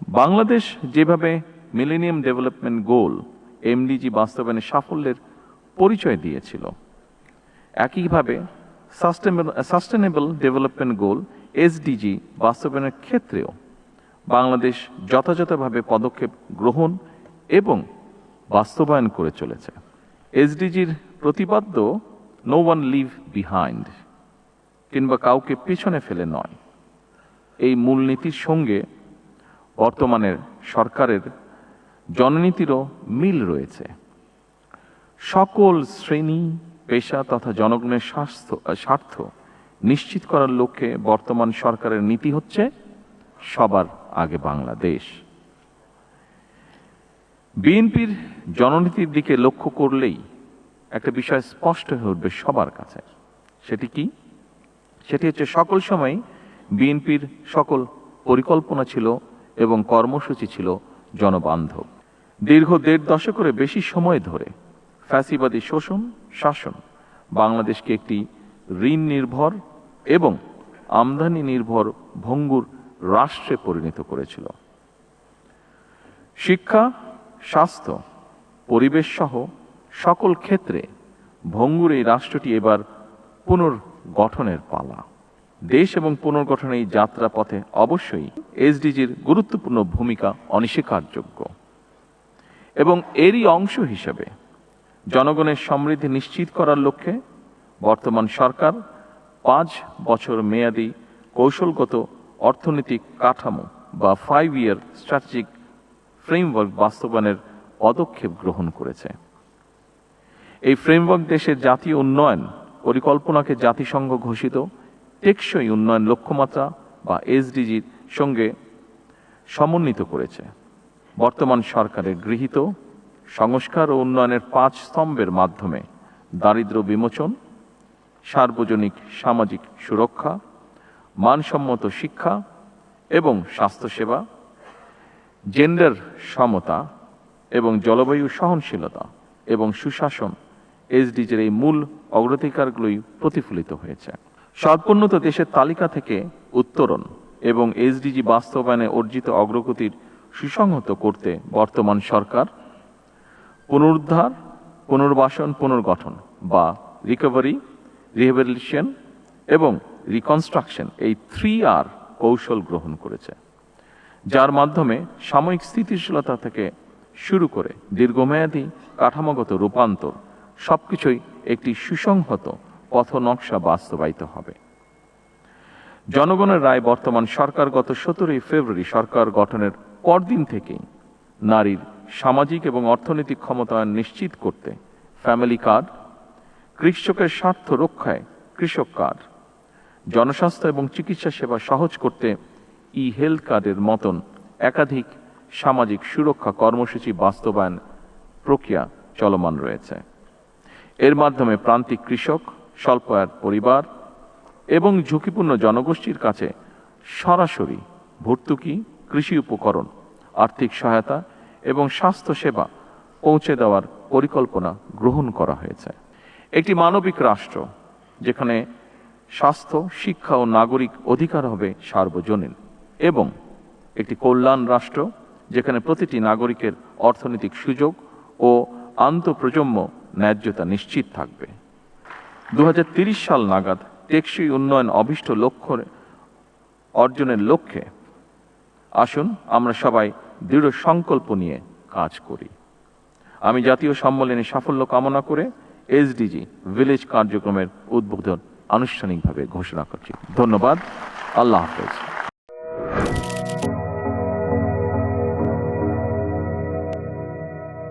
বাংলাদেশ যেভাবে millennium development goal MDG বাস্তবায়নের সাফল্যের পরিচয় দিয়েছিল, একইভাবে সাস্টেনেবল ডেভেলপমেন্ট গোল এসডিজি বাস্তবায়নের ক্ষেত্রেও বাংলাদেশ যথাযথভাবে পদক্ষেপ গ্রহণ এবং বাস্তবায়ন করে চলেছে। এসডিজির প্রতিপাদ্য নো ওয়ান লিভ বিহাইন্ড কিংবা কাউকে পেছনে ফেলে নয়, এই মূলনীতির সঙ্গে বর্তমানের সরকারের জননীতিরও মিল রয়েছে। সকল শ্রেণী পেশা তথা জনগণের স্বার্থ নিশ্চিত করার লক্ষ্যে বর্তমান সরকারের নীতি হচ্ছে সবার আগে বাংলাদেশ। বিএনপির জননীতির দিকে লক্ষ্য করলেই একটা বিষয় স্পষ্ট হয়ে উঠবে সবার কাছে। সেটি কি? সেটি হচ্ছে সকল সময় বিএনপির সকল পরিকল্পনা ছিল এবং কর্মসূচি ছিল জনবান্ধব। দীর্ঘ ১.৫ দশকের বেশি সময় ধরে ফ্যাসিবাদী শোষণ শাসন বাংলাদেশকে একটি ঋণ নির্ভর এবং আমদানি নির্ভর ভঙ্গুর রাষ্ট্রে পরিণত করেছিল। শিক্ষা, স্বাস্থ্য, পরিবেশ সহ সকল ক্ষেত্রে ভঙ্গুর এই রাষ্ট্রটি এবার পুনর্গঠনের পালা। দেশ এবং পুনর্গঠনের এই যাত্রা পথে অবশ্যই এসডিজির গুরুত্বপূর্ণ ভূমিকা অনস্বীকারযোগ্য এবং এরই অংশ হিসেবে জনগণের সমৃদ্ধি নিশ্চিত করার লক্ষ্যে বর্তমান সরকার 5 বছর মেয়াদী কৌশলগত অর্থনৈতিক কাঠামো বা 5-year স্ট্র্যাটেজিক ফ্রেমওয়ার্ক বাস্তবায়নের পদক্ষেপ গ্রহণ করেছে। এই ফ্রেমওয়ার্ক দেশের জাতীয় উন্নয়ন পরিকল্পনাকে জাতিসংঘ ঘোষিত টেকসই উন্নয়ন লক্ষ্যমাত্রা বা এসডিজির সঙ্গে সমন্বিত করেছে। বর্তমান সরকারের গৃহীত সংস্কার ও উন্নয়নের 5 স্তম্ভের মাধ্যমে দারিদ্র্য বিমোচন, সার্বজনিক সামাজিক সুরক্ষা, মানসম্মত শিক্ষা এবং স্বাস্থ্যসেবা, জেন্ডার সমতা এবং জলবায়ু সহনশীলতা এবং সুশাসন এসডিজির এই মূল অগ্রাধিকারগুলোই প্রতিফলিত হয়েছে। স্বল্পোন্নত দেশের তালিকা থেকে উত্তরণ এবং এসডিজি বাস্তবায়নে অর্জিত অগ্রগতির সুসংহত করতে বর্তমান সরকার পুনরুদ্ধার, পুনর্বাসন, পুনর্গঠন বা রিকভারি, রিহ্যাবিলিটেশন এবং রিকনস্ট্রাকশন এই 3R কৌশল গ্রহণ করেছে, যার মাধ্যমে সাময়িক স্থিতিশীলতা থেকে শুরু করে দীর্ঘমেয়াদী কাঠামোগত রূপান্তর সবকিছুই একটি সুসংহত পথনকশা বাস্তবায়িত হবে। জনগণের রায় বর্তমান সরকার গত 17 ফেব্রুয়ারি সরকার গঠনের পরদিন থেকেই নারীর সামাজিক এবং অর্থনৈতিক ক্ষমতায়ন নিশ্চিত করতে ফ্যামিলি কার্ড, কৃষকের স্বার্থ রক্ষায় কৃষক কার্ড, জনস্বাস্থ্য এবং চিকিৎসা সেবা সহজ করতে হেলথ কার্ডের মতন একাধিক সামাজিক সুরক্ষা কর্মসূচি বাস্তবায়ন প্রক্রিয়া চলমান রয়েছে। এর মাধ্যমে প্রান্তিক কৃষক, স্বল্প আয়ের পরিবার এবং ঝুঁকিপূর্ণ জনগোষ্ঠীর কাছে সরাসরি ভর্তুকি, কৃষি উপকরণ, আর্থিক সহায়তা এবং স্বাস্থ্যসেবা পৌঁছে দেওয়ার পরিকল্পনা গ্রহণ করা হয়েছে। একটি মানবিক রাষ্ট্র যেখানে স্বাস্থ্য, শিক্ষা ও নাগরিক অধিকার হবে সার্বজনীন এবং একটি কল্যাণ রাষ্ট্র যেখানে প্রতিটি নাগরিকের অর্থনৈতিক সুযোগ ও আন্তঃপ্রজন্ম ন্যায্যতা নিশ্চিত থাকবে। 2030 সাল নাগাদ টেকসই উন্নয়ন অভীষ্ট লক্ষ্য অর্জনের লক্ষ্যে আসুন আমরা সবাই দৃঢ় সংকল্প নিয়ে কাজ করি। আমি জাতীয় সম্মেলনে সাফল্য কামনা করে এসডিজি ভিলেজ কার্যক্রমের উদ্বোধন আনুষ্ঠানিকভাবে ঘোষণা করছি। ধন্যবাদ। আল্লাহ হাফেজ।